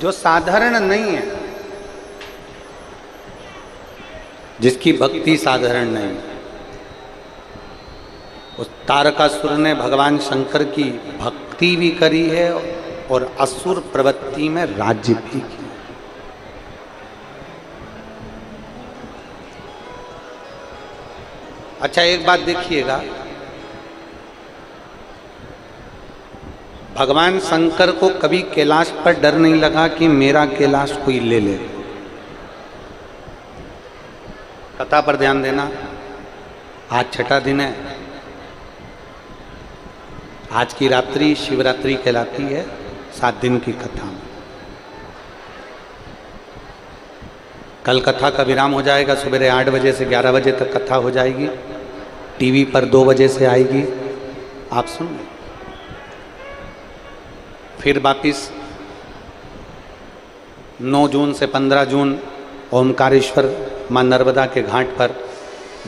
जो साधारण नहीं है, जिसकी भक्ति साधारण नहीं, उस तारकासुर ने भगवान शंकर की भक्ति भी करी है और असुर प्रवृत्ति में राज्य भी किया। अच्छा, एक बात देखिएगा, भगवान शंकर को कभी कैलाश पर डर नहीं लगा कि मेरा कैलाश कोई ले ले। कथा पर ध्यान देना, आज छठा दिन है, आज की रात्रि शिवरात्रि कहलाती है, 7 दिन की कथा। कल कथा का विराम हो जाएगा, सुबह 8 बजे से 11 बजे तक कथा हो जाएगी, टीवी पर 2 बजे से आएगी, आप सुन लें। फिर वापिस 9 जून से 15 जून ओमकारेश्वर माँ नर्मदा के घाट पर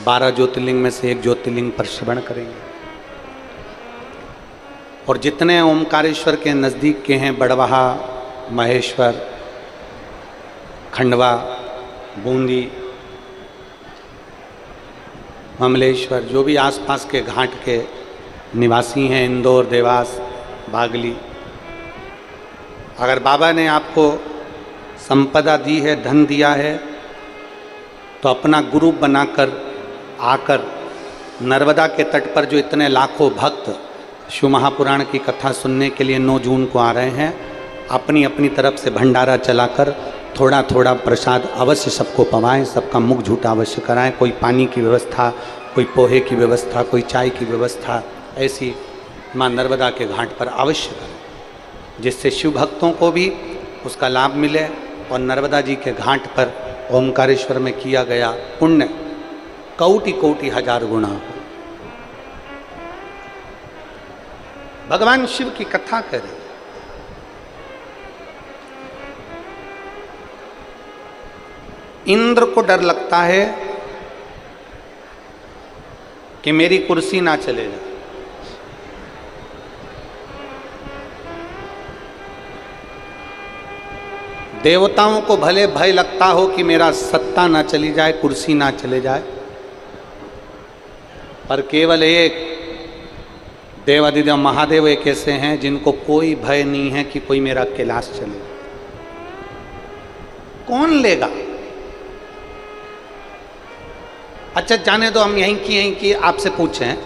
12 ज्योतिर्लिंग में से एक ज्योतिर्लिंग पर श्रवण करेंगे। और जितने ओमकारेश्वर के नज़दीक के हैं, बड़वाहा, महेश्वर, खंडवा, बूंदी, ममलेश्वर, जो भी आसपास के घाट के निवासी हैं, इंदौर, देवास, बागली, अगर बाबा ने आपको संपदा दी है, धन दिया है, तो अपना ग्रुप बनाकर आकर नर्मदा के तट पर जो इतने लाखों भक्त शिव महापुराण की कथा सुनने के लिए 9 जून को आ रहे हैं, अपनी अपनी तरफ से भंडारा चलाकर थोड़ा थोड़ा प्रसाद अवश्य सबको पवाएं, सबका मुख झूठा अवश्य कराएं। कोई पानी की व्यवस्था, कोई पोहे की व्यवस्था, कोई चाय की व्यवस्था ऐसी माँ नर्मदा के घाट पर अवश्य करें, जिससे शिव भक्तों को भी उसका लाभ मिले और नर्मदा जी के घाट पर ओमकारेश्वर में किया गया पुण्य कोटि कोटि हजार गुना हो। भगवान शिव की कथा करें। इंद्र को डर लगता है कि मेरी कुर्सी ना चले जाए। देवताओं को भले भय लगता हो कि मेरा सत्ता ना चली जाए, कुर्सी ना चले जाए, पर केवल एक देवादिदेव महादेव एक ऐसे हैं जिनको कोई भय नहीं है कि कोई मेरा कैलाश चले। कौन लेगा? अच्छा, जाने दो, हम यहीं की आपसे पूछें,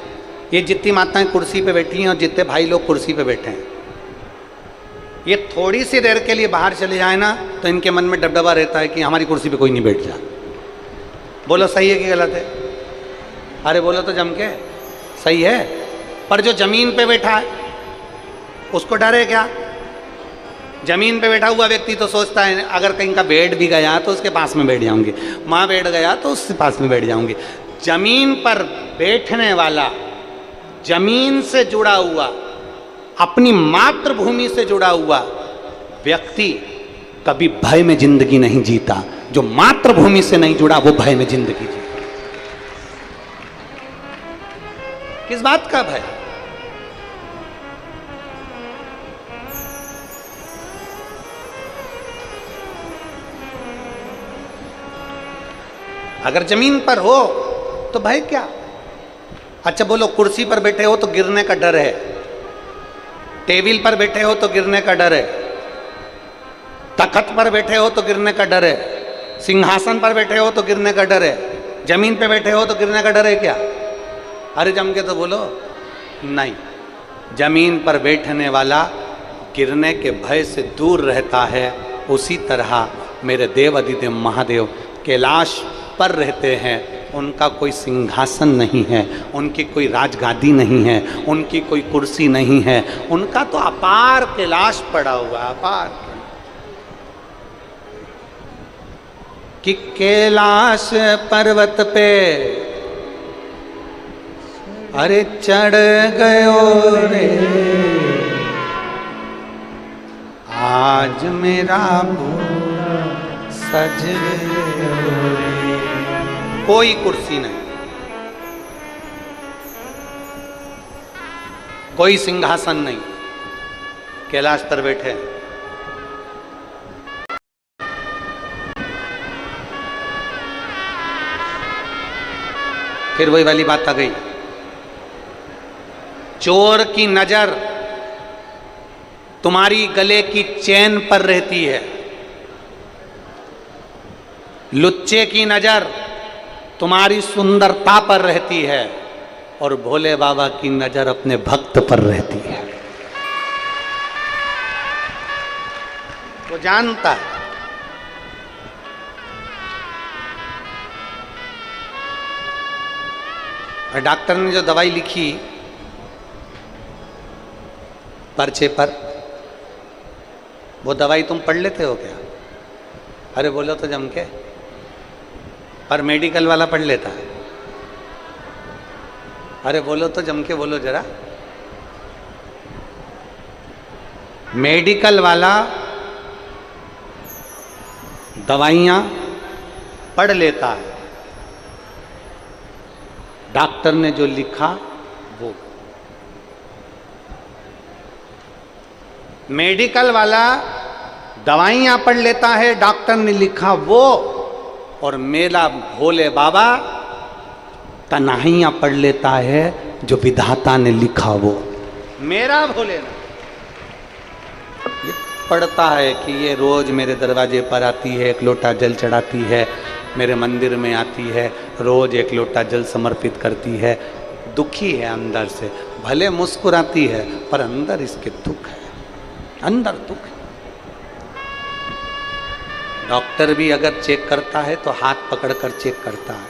ये जितनी माताएं कुर्सी पे बैठी हैं और जितने भाई लोग कुर्सी पे बैठे हैं, ये थोड़ी सी देर के लिए बाहर चले जाए ना तो इनके मन में डबडबा रहता है कि हमारी कुर्सी पे कोई नहीं बैठ जा। बोलो सही है कि गलत है? अरे बोलो तो जम के, सही है। पर जो जमीन पे बैठा है उसको डर है क्या? जमीन पे बैठा हुआ व्यक्ति तो सोचता है अगर कहीं का बेड भी गया तो उसके पास में बैठ जाऊंगी, माँ बैठ गया तो उसके पास में बैठ जाऊंगी। जमीन पर बैठने वाला, जमीन से जुड़ा हुआ, अपनी मातृभूमि से जुड़ा हुआ व्यक्ति कभी भय में जिंदगी नहीं जीता। जो मातृभूमि से नहीं जुड़ा वो भय में जिंदगी जीता। किस बात का भय? अगर जमीन पर हो तो भय क्या? अच्छा बोलो, कुर्सी पर बैठे हो तो गिरने का डर है, टेबल पर बैठे हो तो गिरने का डर है, तख्त पर बैठे हो तो गिरने का डर है, सिंहासन पर बैठे हो तो गिरने का डर है, जमीन पे बैठे हो तो गिरने का डर है क्या? अरे जम के तो बोलो। नहीं, जमीन पर बैठने वाला गिरने के भय से दूर रहता है। उसी तरह मेरे देव अधिदेव महादेव कैलाश पर रहते हैं। उनका कोई सिंहासन नहीं है, उनकी कोई राजगादी नहीं है, उनकी कोई कुर्सी नहीं है, उनका तो अपार कैलाश पड़ा हुआ, अपार। कि कैलाश पर्वत पे अरे चढ़ गयो रे, आज मेरा भोला सज गयो रे। कोई कुर्सी नहीं, कोई सिंहासन नहीं, कैलाश पर बैठे। फिर वही वाली बात आ गई, चोर की नजर तुम्हारी गले की चेन पर रहती है, लुच्चे की नजर तुम्हारी सुंदरता पर रहती है, और भोले बाबा की नजर अपने भक्त पर रहती है। वो जानता है। और डॉक्टर ने जो दवाई लिखी पर्चे पर, वो दवाई तुम पढ़ लेते हो क्या? अरे बोलो तो जम के। पर मेडिकल वाला पढ़ लेता है। अरे बोलो तो जम के, बोलो जरा। मेडिकल वाला दवाइयां पढ़ लेता है, डॉक्टर ने जो लिखा वो। मेडिकल वाला दवाइयां पढ़ लेता है, डॉक्टर ने लिखा वो, और मेरा भोले बाबा तन्हाइयां पढ़ लेता है, जो विधाता ने लिखा वो। मेरा भोलेनाथ ये पढ़ता है कि ये रोज मेरे दरवाजे पर आती है, एक लोटा जल चढ़ाती है, मेरे मंदिर में आती है, रोज एक लोटा जल समर्पित करती है, दुखी है अंदर से, भले मुस्कुराती है पर अंदर इसके दुख है, अंदर दुख है। डॉक्टर भी अगर चेक करता है तो हाथ पकड़कर चेक करता है,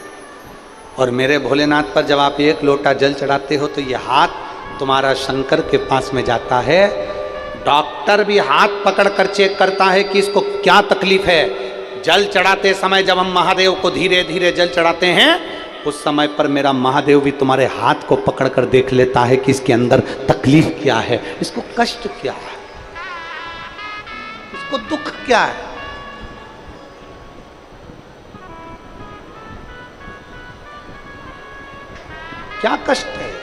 और मेरे भोलेनाथ पर जब आप एक लोटा जल चढ़ाते हो तो ये हाथ तुम्हारा शंकर के पास में जाता है। डॉक्टर भी हाथ पकड़कर चेक करता है कि इसको क्या तकलीफ है। जल चढ़ाते समय जब हम महादेव को धीरे धीरे जल चढ़ाते हैं, उस समय पर मेरा महादेव भी तुम्हारे हाथ को पकड़कर देख लेता है कि इसके अंदर तकलीफ क्या है, इसको कष्ट क्या है, इसको दुख क्या है। क्या कष्ट है इसको?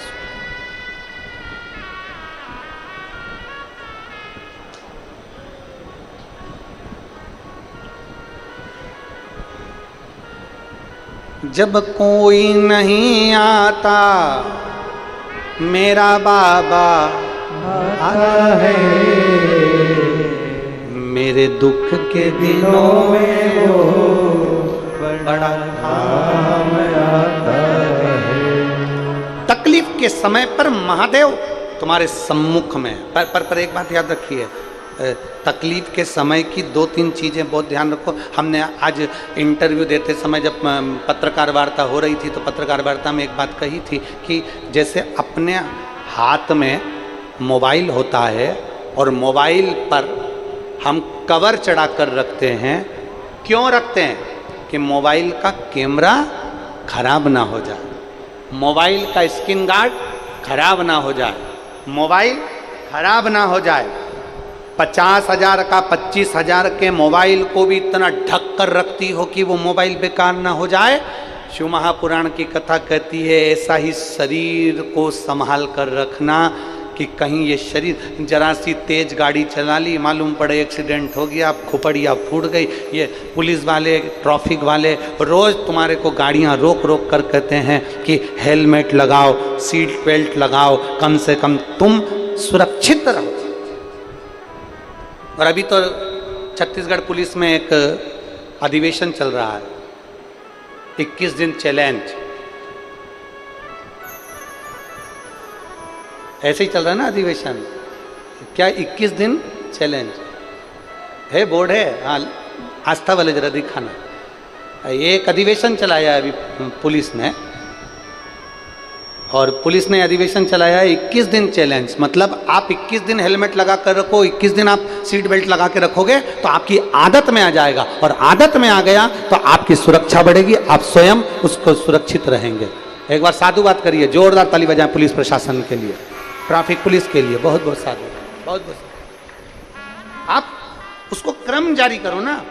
जब कोई नहीं आता मेरा बाबा आता है, मेरे दुख के दिनों में वो बड़ा काम आता है। तकलीफ के समय पर महादेव तुम्हारे सम्मुख में। पर एक बात याद रखिए, तकलीफ के समय की 2-3 चीज़ें बहुत ध्यान रखो। हमने आज इंटरव्यू देते समय जब पत्रकार वार्ता हो रही थी तो पत्रकार वार्ता में एक बात कही थी कि जैसे अपने हाथ में मोबाइल होता है और मोबाइल पर हम कवर चढ़ा कर रखते हैं, क्यों रखते हैं? कि मोबाइल का कैमरा खराब ना हो जाए, मोबाइल का स्क्रीन गार्ड खराब ना हो जाए, मोबाइल खराब ना हो जाए। 50,000 का 25,000 के मोबाइल को भी इतना ढक कर रखती हो कि वो मोबाइल बेकार ना हो जाए। शिव महापुराण की कथा कहती है ऐसा ही शरीर को संभाल कर रखना कि कहीं ये शरीर जरा सी तेज गाड़ी चला ली, मालूम पड़े एक्सीडेंट हो गया, खोपड़ियाँ फूट गई। ये पुलिस वाले, ट्रैफिक वाले रोज़ तुम्हारे को गाड़ियाँ रोक रोक कर कहते हैं कि हेलमेट लगाओ, सीट बेल्ट लगाओ, कम से कम तुम सुरक्षित रहो। और अभी तो छत्तीसगढ़ पुलिस में एक अधिवेशन चल रहा है, 21 दिन चैलेंज, ऐसे ही चल रहा है ना अधिवेशन। क्या 21 दिन चैलेंज है? बोर्ड है, हाँ, आस्था वाले जरा दिखाना। एक अधिवेशन चलाया है अभी पुलिस ने, और पुलिस ने अधिवेशन चलाया है 21 दिन चैलेंज। मतलब आप 21 दिन हेलमेट लगा कर रखो, 21 दिन आप सीट बेल्ट लगा के रखोगे तो आपकी आदत में आ जाएगा, और आदत में आ गया तो आपकी सुरक्षा बढ़ेगी, आप स्वयं उसको सुरक्षित रहेंगे। एक बार साधुवाद करिए, जोरदार ताली बजाएं पुलिस प्रशासन के लिए, ट्रैफिक पुलिस के लिए। बहुत बहुत साधु, बहुत बहुत। आप उसको क्रम जारी करो ना,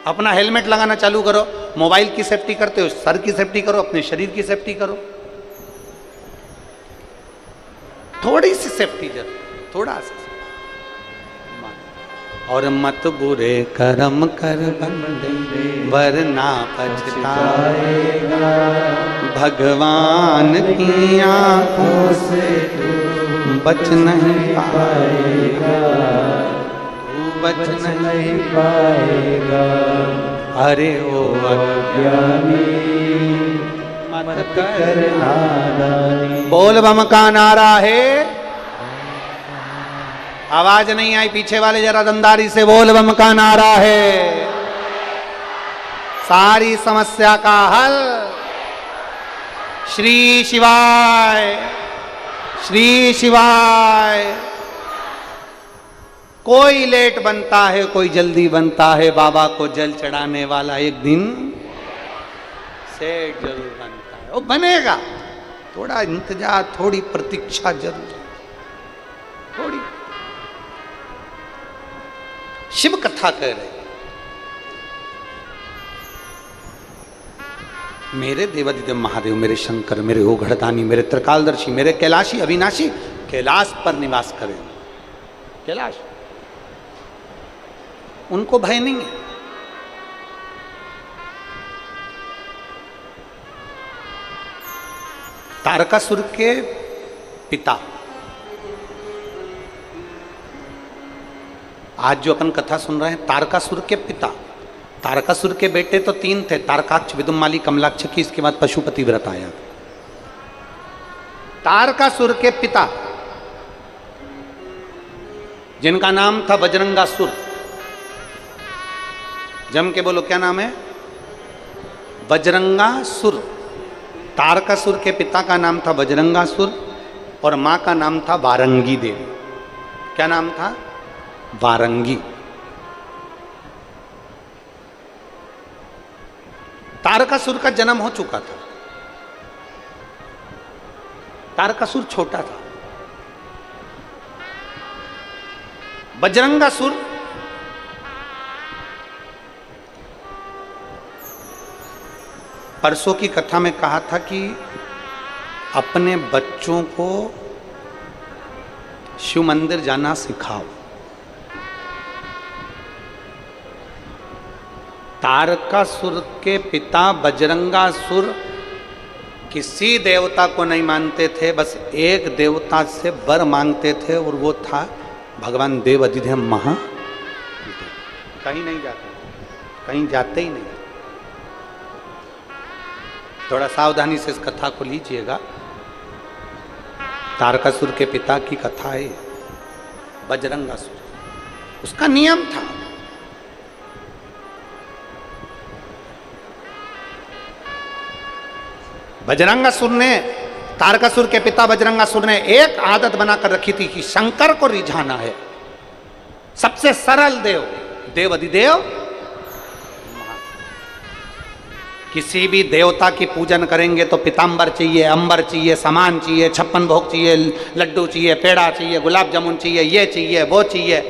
अपना हेलमेट लगाना चालू करो, मोबाइल की सेफ्टी करते हो, सर की सेफ्टी करो, अपने शरीर की सेफ्टी करो। थोड़ी सी सेफ्टी जरूर, थोड़ा सा। और मत बुरे कर्म कर बंदे वरना पछताएगा। भगवान की आंखों से बच नहीं पाएगा, तू बच नहीं पाएगा। अरे ओ अज्ञानी मत कर नादानी। बोल बम का नारा है। आवाज नहीं आई पीछे वाले, जरा दमदारी से बोल बम का नारा है। सारी समस्या का हल श्री शिवाय, श्री शिवाय। कोई लेट बनता है, कोई जल्दी बनता है, बाबा को जल चढ़ाने वाला एक दिन सेठ जरूर बनता है। वो बनेगा, थोड़ा इंतजार, थोड़ी प्रतीक्षा जरूर, थोड़ी। शिव कथा कह रहे, मेरे देवादिदेव महादेव, मेरे शंकर, मेरे ओघड़दानी, मेरे त्रिकालदर्शी, मेरे कैलाशी अविनाशी कैलाश पर निवास करें। कैलाश, उनको भय नहीं है। तारकासुर के पिता, आज जो अपन कथा सुन रहे हैं, तारकासुर के पिता। तारकासुर के बेटे तो 3 थे, तारकाक्ष, विदुमाली, कमलाक्ष की, इसके बाद पशुपति व्रत आया। तारकासुर के पिता जिनका नाम था बजरंगासुर। जम के बोलो, क्या नाम है? बजरंगासुर। तारकासुर के पिता का नाम था बजरंगासुर और मां का नाम था वारंगी देवी। क्या नाम था? वारंगी। तारकासुर का जन्म हो चुका था। तारकासुर छोटा था। बजरंगासुर परसों की कथा में कहा था कि अपने बच्चों को शिव मंदिर जाना सिखाओ। तारकासुर के पिता बजरंगासुर किसी देवता को नहीं मानते थे, बस एक देवता से वर मांगते थे और वो था भगवान देव अधिदेव महादेव। कहीं नहीं जाते, कहीं जाते ही नहीं। थोड़ा सावधानी से इस कथा को लीजिएगा। तारकासुर के पिता की कथा है बजरंगासुर। उसका नियम था, बजरंगासुर ने, तारकासुर के पिता बजरंगासुर ने एक आदत बनाकर रखी थी कि शंकर को रिझाना है। सबसे सरल देव, देव अधिदेव। किसी भी देवता की पूजन करेंगे तो पीताम्बर चाहिए, अंबर चाहिए, सामान चाहिए, 56 भोग चाहिए, लड्डू चाहिए, पेड़ा चाहिए, गुलाब जामुन चाहिए, ये चाहिए, वो चाहिए,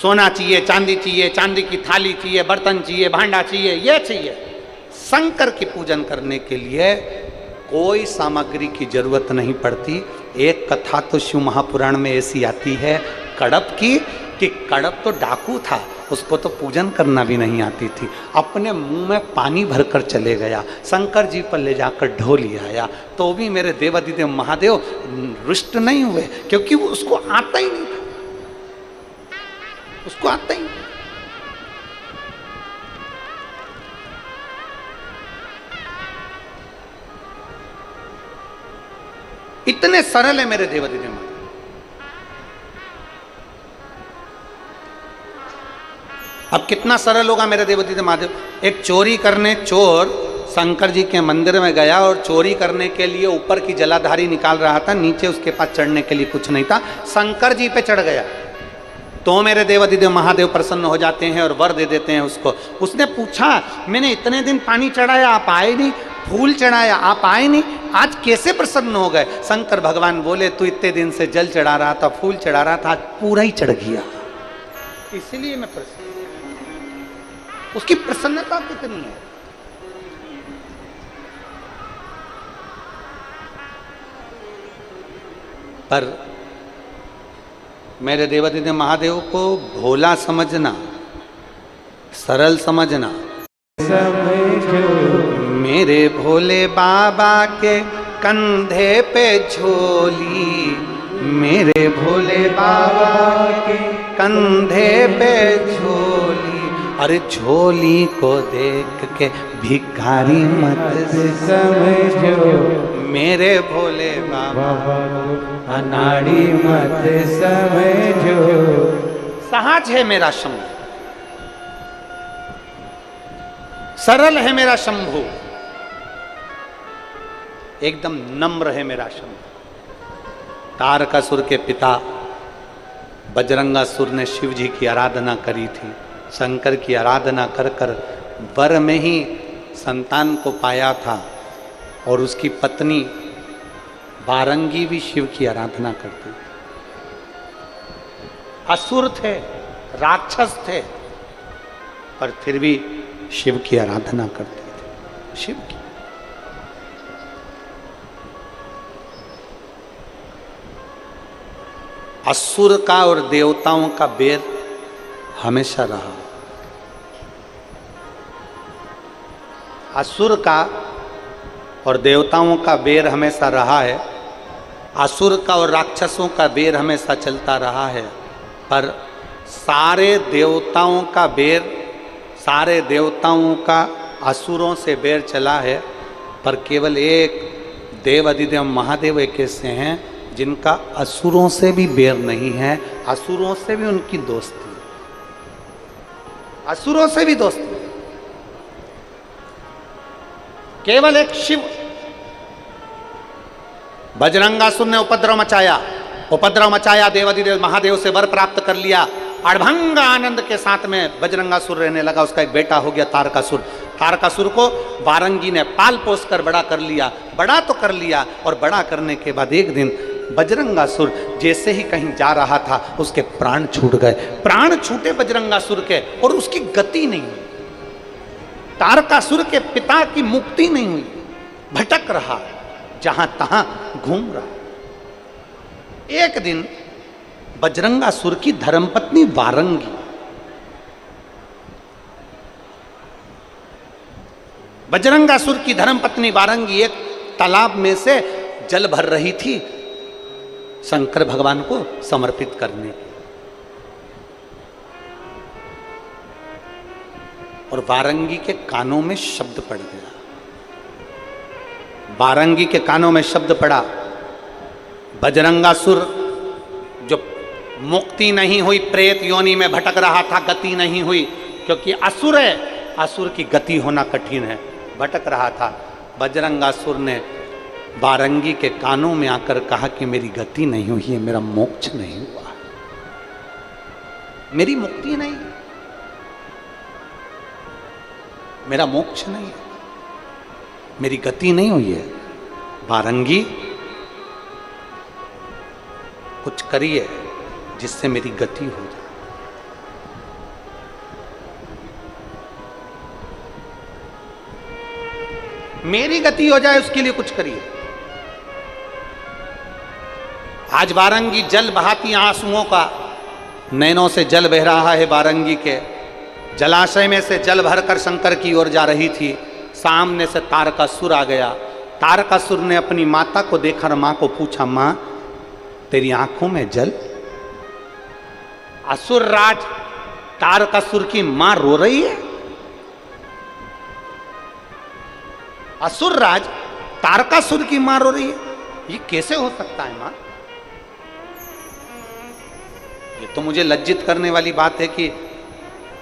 सोना चाहिए, चांदी चाहिए, चांदी की थाली चाहिए, बर्तन चाहिए, भांडा चाहिए, ये चाहिए। शंकर की पूजन करने के लिए कोई सामग्री की जरूरत नहीं पड़ती। एक कथा तो शिव महापुराण में ऐसी आती है कड़प की, कि कड़प तो डाकू था, उसको तो पूजन करना भी नहीं आती थी। अपने मुंह में पानी भरकर चले गया, शंकर जी पर ले जाकर ढो लिया आया। तो भी मेरे देवादिदेव महादेव रुष्ट नहीं हुए, क्योंकि वो उसको आता ही नहीं था, उसको आता ही नहीं। इतने सरल है मेरे देवादिदेव महादेव। अब कितना सरल होगा मेरे देवादिदेव महादेव। एक चोरी करने चोर शंकर जी के मंदिर में गया और चोरी करने के लिए ऊपर की जलाधारी निकाल रहा था, नीचे उसके पास चढ़ने के लिए कुछ नहीं था, शंकर जी पे चढ़ गया। तो मेरे देवादिदेव महादेव प्रसन्न हो जाते हैं और वर दे देते हैं उसको। उसने पूछा, मैंने इतने दिन पानी चढ़ाया आप आए नहीं, फूल चढ़ाया आप आए नहीं, आज कैसे प्रसन्न हो गए? शंकर भगवान बोले, तू इतने दिन से जल चढ़ा रहा था, फूल चढ़ा रहा था, आज पूरा ही चढ़ गया, इसलिए मैं प्रसन्न। उसकी प्रसन्नता कितनी है। पर मेरे देवादिदेव महादेव को भोला समझना, सरल समझना। मेरे भोले बाबा के कंधे पे झोली, मेरे भोले बाबा के कंधे पे झोली, अरे झोली को देख के भिखारी मत समझो, मेरे भोले बाबा को अनाड़ी मत समझो। सहज है मेरा शंभू, सरल है मेरा शंभू, एकदम नम्र है मेरा शंभू। तारकासुर के पिता बजरंगासुर ने शिव जी की आराधना करी थी, शंकर की आराधना कर कर वर में ही संतान को पाया था, और उसकी पत्नी वारंगी भी शिव की आराधना करती थी। असुर थे, राक्षस थे, पर फिर भी शिव की आराधना करते थे, शिव की। असुर का और देवताओं का बैर हमेशा रहा। असुर का और देवताओं का बैर हमेशा रहा है, असुर का और राक्षसों का बैर हमेशा चलता रहा है, पर सारे देवताओं का बैर, सारे देवताओं का असुरों से बैर चला है, पर केवल एक देव अधिदेव महादेव एक ऐसे हैं जिनका असुरों से भी बैर नहीं है, असुरों से भी उनकी दोस्ती, असुरों से भी दोस्ती। केवल एक शिव। बजरंगासुर ने उपद्रव मचाया, देवाधिदेव महादेव से वर प्राप्त कर लिया, अड़भंग आनंद के साथ में बजरंगासुर रहने लगा। उसका एक बेटा हो गया तारकासुर। तारकासुर को वारंगी ने पाल पोस कर बड़ा कर लिया, बड़ा तो कर लिया, और बड़ा करने के बाद एक दिन बजरंगासुर जैसे ही कहीं जा रहा था, उसके प्राण छूट गए। प्राण छूटे बजरंगासुर के, और उसकी गति नहीं हुई। तारकासुर के पिता की मुक्ति नहीं हुई, भटक रहा, जहां तहां घूम रहा। एक दिन बजरंगासुर की धर्मपत्नी वारंगी, बजरंगासुर की धर्मपत्नी वारंगी एक तालाब में से जल भर रही थी शंकर भगवान को समर्पित करने, और वारंगी के कानों में शब्द पड़ गया। वारंगी के कानों में शब्द पड़ा, बजरंगासुर जो मुक्ति नहीं हुई, प्रेत योनि में भटक रहा था, गति नहीं हुई, क्योंकि असुर है, असुर की गति होना कठिन है, भटक रहा था। बजरंगासुर ने वारंगी के कानों में आकर कहा कि मेरी गति नहीं हुई है, मेरा मोक्ष नहीं हुआ, मेरी मुक्ति नहीं, मेरा मोक्ष नहीं, मेरी गति नहीं हुई है। वारंगी कुछ करिए जिससे मेरी गति हो जाए। मेरी गति हो जाए उसके लिए कुछ करिए। आज वारंगी जल बहाती आंसुओं का, नैनों से जल बह रहा है वारंगी के। जलाशय में से जल भरकर शंकर की ओर जा रही थी। सामने से तारकासुर आ गया। तारकासुर ने अपनी माता को देखकर मां को पूछा, मां तेरी आंखों में जल? असुर राज तारकासुर की मां रो रही है। असुर राज तारकासुर की मां रो रही है, ये कैसे हो सकता है मां? ये तो मुझे लज्जित करने वाली बात है कि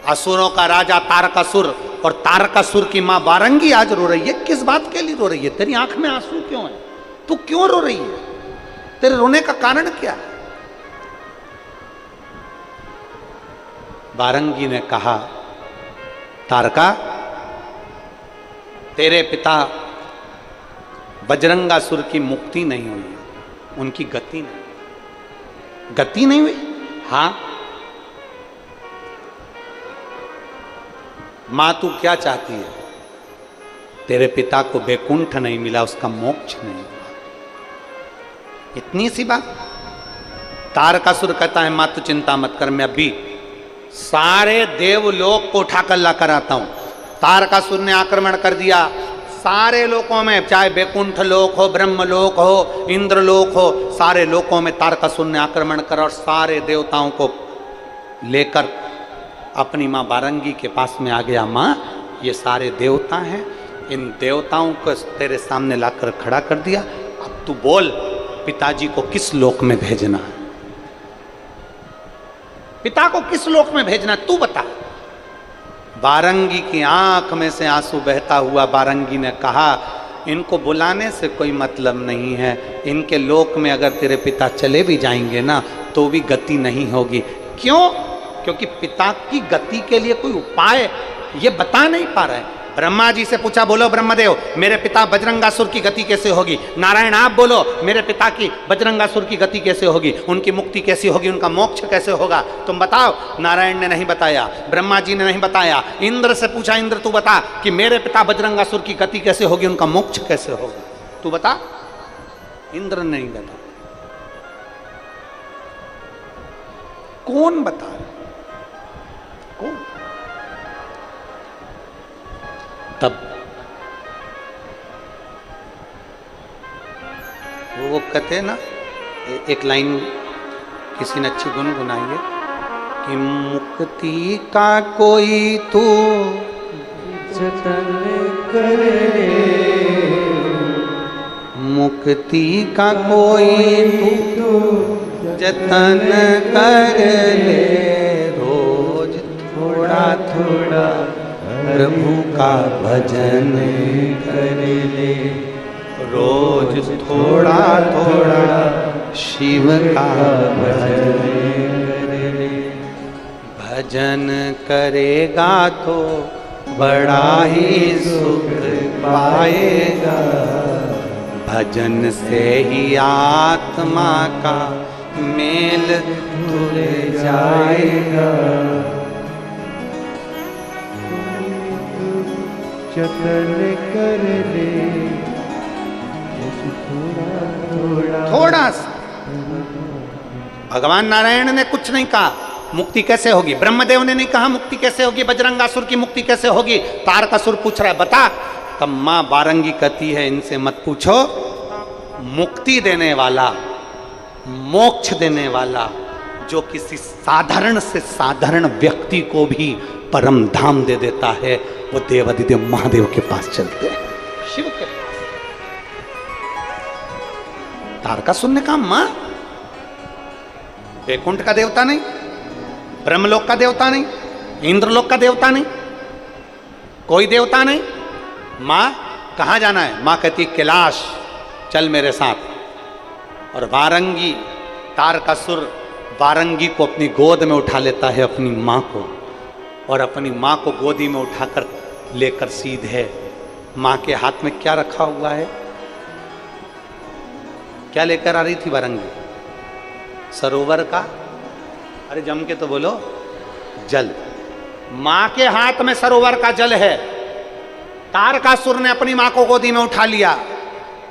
असुरों का राजा तारकासुर और तारकासुर की मां वारंगी आज रो रही है। किस बात के लिए रो रही है? तेरी आंख में आंसू क्यों है? तू क्यों रो रही है? तेरे रोने का कारण क्या है? वारंगी ने कहा, तारका, तेरे पिता बजरंगासुर की मुक्ति नहीं हुई है, उनकी गति नहीं, गति नहीं हुई। हाँ मां, तू क्या चाहती है? तेरे पिता को वैकुंठ नहीं मिला, उसका मोक्ष नहीं हुआ, इतनी सी बात। तारकासुर कहता है माँ तू चिंता मत कर, मैं अभी सारे देवलोक को उठाकर ला कर आता हूं। तारकासुर ने आक्रमण कर दिया सारे लोकों में, चाहे बैकुंठ लोक हो, ब्रह्मलोक हो, इंद्रलोक हो, सारे लोकों में तारकासुर ने आक्रमण कर और सारे देवताओं को लेकर अपनी माँ बारंगी के पास में आ गया। माँ ये सारे देवता हैं, इन देवताओं को तेरे सामने लाकर खड़ा कर दिया, अब तू बोल पिताजी को किस लोक में भेजना है, पिता को किस लोक में भेजना तू बता। बारंगी की आंख में से आंसू बहता हुआ बारंगी ने कहा इनको बुलाने से कोई मतलब नहीं है, इनके लोक में अगर तेरे पिता चले भी जाएंगे ना तो भी गति नहीं होगी। क्यों? क्योंकि पिता की गति के लिए कोई उपाय ये बता नहीं पा रहे हैं। ब्रह्मा जी से पूछा, बोलो ब्रह्मदेव मेरे पिता बजरंगासुर की गति कैसे होगी। नारायण आप बोलो मेरे पिता की बजरंगासुर की गति कैसे होगी, उनकी मुक्ति कैसी होगी, उनका मोक्ष कैसे होगा, तुम बताओ। नारायण ने नहीं बताया, ब्रह्मा जी ने नहीं बताया। इंद्र से पूछा, इंद्र तू बता कि मेरे पिता बजरंगासुर की गति कैसे होगी, उनका मोक्ष कैसे होगा, तू बता। इंद्र ने नहीं बता। कौन बता? कौन? तब वो कहते हैं ना, एक लाइन किसी ने अच्छी गुनगुनाई है कि मुक्ति का कोई तू जतन कर ले, मुक्ति का कोई तू जतन कर ले, रोज थोड़ा थोड़ा प्रभु का भजन कर ले, रोज थोड़ा थोड़ा शिव का भजन कर ले। भजन करेगा तो बड़ा ही सुख पाएगा, भजन से ही आत्मा का मेल धुल जाएगा। जतन कर ले थोड़ा सा। भगवान नारायण ने कुछ नहीं कहा मुक्ति कैसे होगी, ब्रह्मदेव ने नहीं कहा मुक्ति कैसे होगी, बजरंगासुर की मुक्ति कैसे होगी। तारकासुर पूछ रहा है बता। तब मां बारंगी कहती है इनसे मत पूछो, मुक्ति देने वाला, मोक्ष देने वाला, जो किसी साधारण से साधारण व्यक्ति को भी परम धाम दे देता है, वो देवादिदेव महादेव के पास चलते हैं, शिव के पास। तारकासुर ने कहा मां वैकुंठ का देवता नहीं, ब्रह्मलोक का देवता नहीं, इंद्रलोक का देवता नहीं, कोई देवता नहीं, मां कहां जाना है। मां कहती कैलाश चल मेरे साथ। और बारंगी, तारकासुर बारंगी को अपनी गोद में उठा लेता है, अपनी मां को, और अपनी मां को गोदी में उठाकर लेकर सीधे मां के हाथ में क्या रखा हुआ है, क्या लेकर आ रही थी बारंगी? सरोवर का, अरे जम के तो बोलो, जल। मां के हाथ में सरोवर का जल है। तारकासुर ने अपनी मां को गोदी में उठा लिया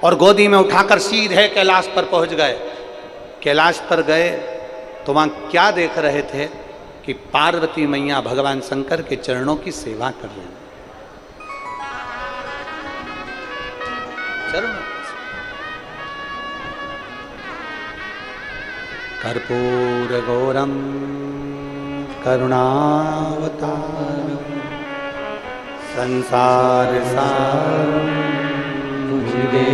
और गोदी में उठाकर सीधे कैलाश पर पहुंच गए। कैलाश पर गए तो वहां क्या देख रहे थे कि पार्वती मैया भगवान शंकर के चरणों की सेवा कर रहे हैं। चरणों कर्पूर गौरम करुणावतारम संसार सारम भुजगेन्द्रहारम।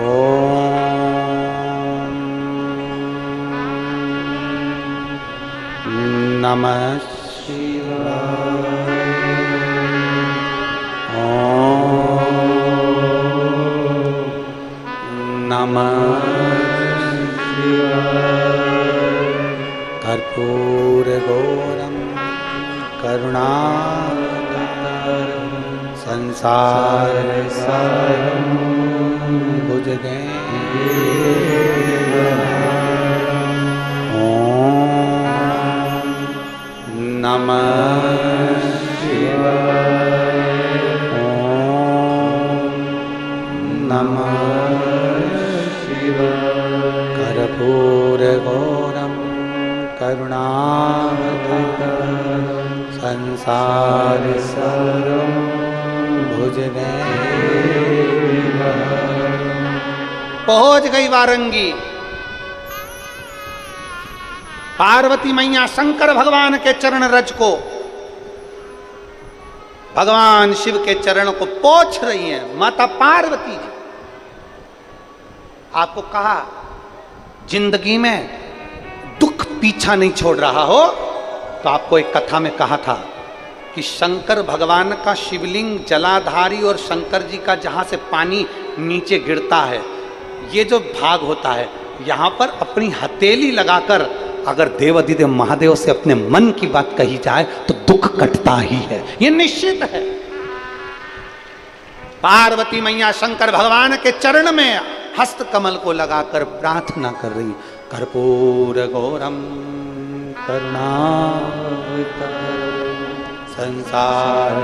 ओम नमः शिवाय। नमः शिवाय। कर्पूर गौरम करुणावतारम संसार सारम भुजगेन्द्रहारम। ओम नमः शिवाय। ओम नमः शिवाय। संसार सारम भुजने। पहुंच गई वारंगी। पार्वती मैया शंकर भगवान के चरण रज को, भगवान शिव के चरण को पोंछ रही हैं। माता पार्वती जी, आपको कहा जिंदगी में दुख पीछा नहीं छोड़ रहा हो तो आपको एक कथा में कहा था कि शंकर भगवान का शिवलिंग जलाधारी और शंकर जी का जहां से पानी नीचे गिरता है, ये जो भाग होता है, यहां पर अपनी हथेली लगाकर अगर देवाधिदेव महादेव से अपने मन की बात कही जाए तो दुख कटता ही है, ये निश्चित है। पार्वती मैया शंकर भगवान के चरण में हस्त कमल को लगाकर प्रार्थना कर रही, कर्पूर गौरम करुणावतारम संसार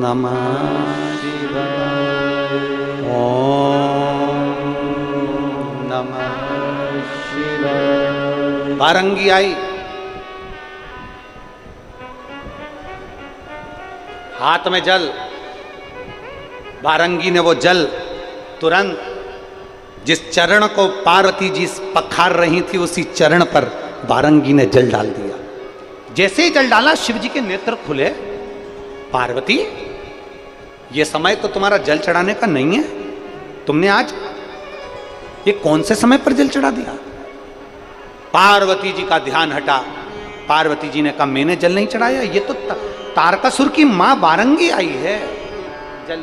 नमः शिवाय, ओम नमः शिवाय। वारंगी आई, हाथ में जल। वारंगी ने वो जल तुरंत जिस चरण को पार्वती जी पखार रही थी उसी चरण पर वारंगी ने जल डाल दिया। जैसे ही जल डाला शिव जी के नेत्र खुले। पार्वती, ये समय तो तुम्हारा जल चढ़ाने का नहीं है, तुमने आज ये कौन से समय पर जल चढ़ा दिया? पार्वती जी का ध्यान हटा। पार्वती जी ने कहा मैंने जल नहीं चढ़ाया, ये तो तारकासुर की मां वारंगी आई है। जल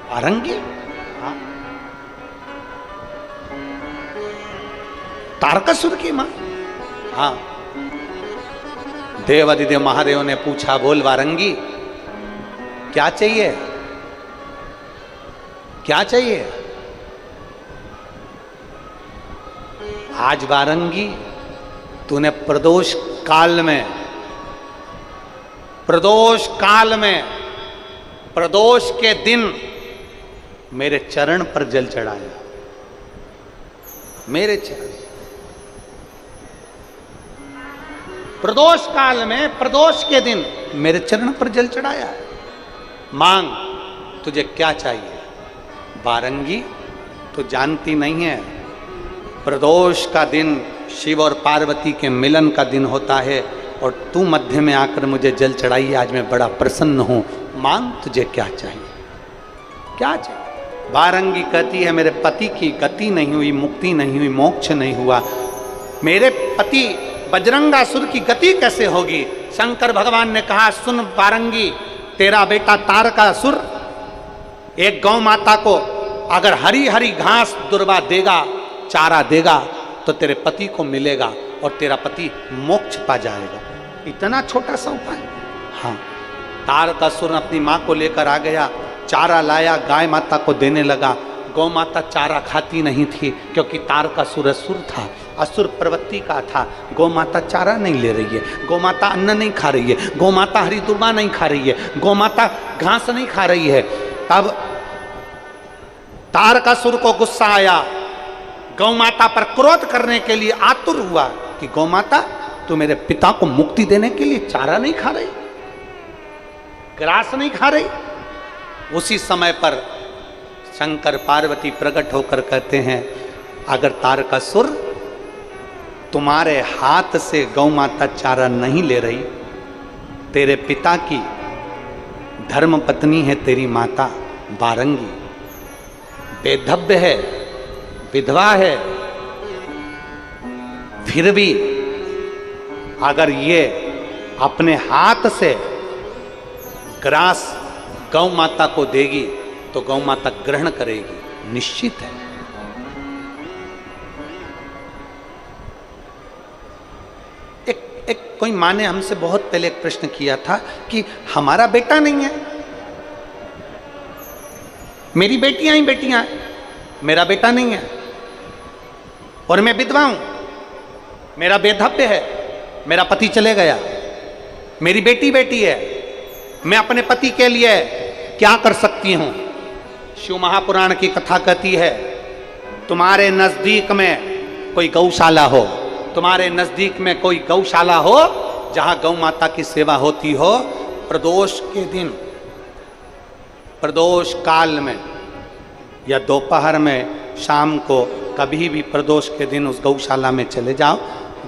वारंगी, हाँ, तारकासुर की मां, हाँ। देवाधिदेव महादेव ने पूछा, बोल वारंगी क्या चाहिए, क्या चाहिए? आज वारंगी तूने प्रदोष काल में, प्रदोष काल में, प्रदोष के दिन मेरे चरण पर जल चढ़ाया। मेरे चरण, प्रदोष काल में, प्रदोष के दिन मेरे चरण पर जल चढ़ाया। मांग, तुझे क्या चाहिए? वारंगी, तू जानती नहीं है, प्रदोष का दिन शिव और पार्वती के मिलन का दिन होता है और तू मध्य में आकर मुझे जल चढ़ाई। आज मैं बड़ा प्रसन्न हूं। मांग, तुझे क्या चाहिए, क्या चाहिए? वारंगी कहती है, मेरे पति की गति नहीं हुई, मुक्ति नहीं हुई, मोक्ष नहीं हुआ। मेरे पति बजरंगासुर की गति कैसे होगी? शंकर भगवान ने कहा, सुन वारंगी, तेरा बेटा तारकासुर एक गौ माता को अगर हरी हरी घास दुर्वा देगा, चारा देगा, तो तेरे पति को मिलेगा और तेरा पति मोक्ष पा जाएगा। इतना छोटा सा उपाय। हाँ, तारकासुर अपनी माँ को लेकर आ गया, चारा लाया, गाय माता को देने लगा। गौ माता चारा खाती नहीं थी क्योंकि तारकासुर असुर था, असुर प्रवृत्ति का था। गौ माता चारा नहीं ले रही है, गौ माता अन्न नहीं खा रही है, गौ माता हरी दुर्वा नहीं खा रही है, गौ माता घास नहीं खा रही है। तब तारकासुर को गुस्सा आया, गौ माता पर क्रोध करने के लिए आतुर हुआ कि गौ माता, तू मेरे पिता को मुक्ति देने के लिए चारा नहीं खा रही, ग्रास नहीं खा रही। उसी समय पर शंकर पार्वती प्रकट होकर कहते हैं, अगर तारकासुर तुम्हारे हाथ से गौ माता चारा नहीं ले रही, तेरे पिता की धर्म पत्नी है तेरी माता वारंगी, बेधव्य है, विधवा है, फिर भी अगर ये अपने हाथ से ग्रास गौ माता को देगी तो गौ माता ग्रहण करेगी, निश्चित है। एक कोई माँ ने हमसे बहुत पहले एक प्रश्न किया था कि हमारा बेटा नहीं है, मेरी बेटियां ही बेटियां हैं, मेरा बेटा नहीं है और मैं विधवा हूं, मेरा बेधव्य है, मेरा पति चले गया, मेरी बेटी बेटी है, मैं अपने पति के लिए क्या कर सकती हूं? शिव महापुराण की कथा कहती है, तुम्हारे नजदीक में कोई गौशाला हो, तुम्हारे नजदीक में कोई गौशाला हो जहां गौ माता की सेवा होती हो, प्रदोष के दिन, प्रदोष काल में या दोपहर में, शाम को कभी भी प्रदोष के दिन उस गौशाला में चले जाओ,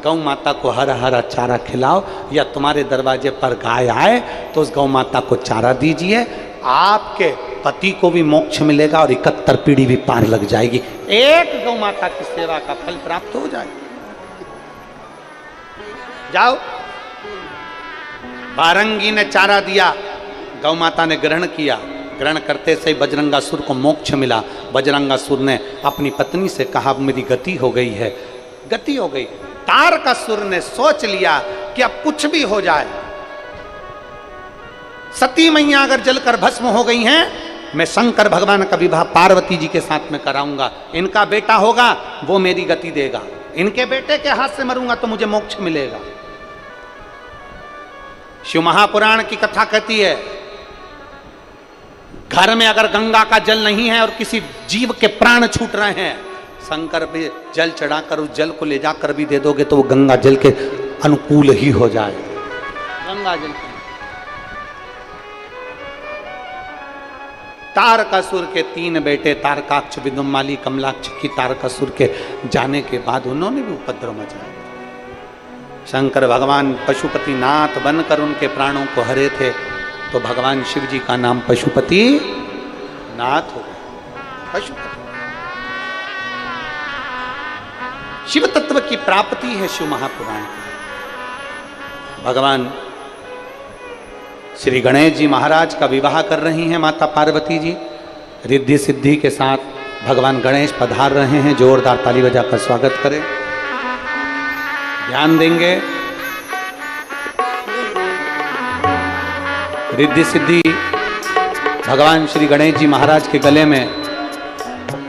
गौ माता को हरा हरा चारा खिलाओ, या तुम्हारे दरवाजे पर गाय आए तो उस गौ माता को चारा दीजिए, आपके पति को भी मोक्ष मिलेगा और 71 पीढ़ी भी पार लग जाएगी। एक गौ माता की सेवा का फल प्राप्त हो जाएगा। जाओ। बारंगी ने चारा दिया, गौ माता ने ग्रहण किया, ग्रहण करते से बजरंगासुर को मोक्ष मिला। बजरंगासुर ने अपनी पत्नी से कहा, मेरी गति हो गई है, गति हो गई। तारकासुर ने सोच लिया कि अब कुछ भी हो जाए, सती मैया अगर जलकर भस्म हो गई हैं, मैं शंकर भगवान का विवाह पार्वती जी के साथ में कराऊंगा, इनका बेटा होगा वो मेरी गति देगा, इनके बेटे के हाथ से मरूंगा तो मुझे मोक्ष मिलेगा। शिव महापुराण की कथा कहती है, घर में अगर गंगा का जल नहीं है और किसी जीव के प्राण छूट रहे हैं, शंकर पे जल चढ़ाकर उस जल को ले जाकर भी दे दोगे तो वो गंगा जल के अनुकूल ही हो जाए। गंगा जल तारकासुर के 3 बेटे, तारकाक्ष, विदुम्माली, कमलाक्ष की तारकासुर के जाने के बाद उन्होंने भी उपद्रव मचाया। शंकर भगवान पशुपति नाथ बनकर उनके प्राणों को हरे थे, तो भगवान शिव जी का नाम पशुपति नाथ हो गया। पशुपति शिव तत्व की प्राप्ति है शिव महापुराण की। भगवान श्री गणेश जी महाराज का विवाह कर रही हैं माता पार्वती जी, रिद्धि सिद्धि के साथ भगवान गणेश पधार रहे हैं। जोरदार ताली बजाकर स्वागत करें। ध्यान देंगे, रिद्धि सिद्धि भगवान श्री गणेश जी महाराज के गले में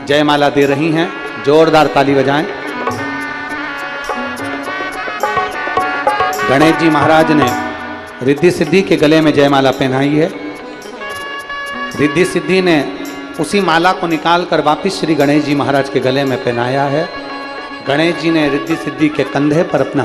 जयमाला दे रही हैं। जोरदार ताली बजाएं। गणेश जी महाराज ने रिद्धि सिद्धि के गले में जयमाला पहनाई है। रिद्धि सिद्धि ने उसी माला को निकालकर वापिस श्री गणेश जी महाराज के गले में पहनाया है। गणेश जी ने रिद्धि सिद्धि के कंधे पर अपना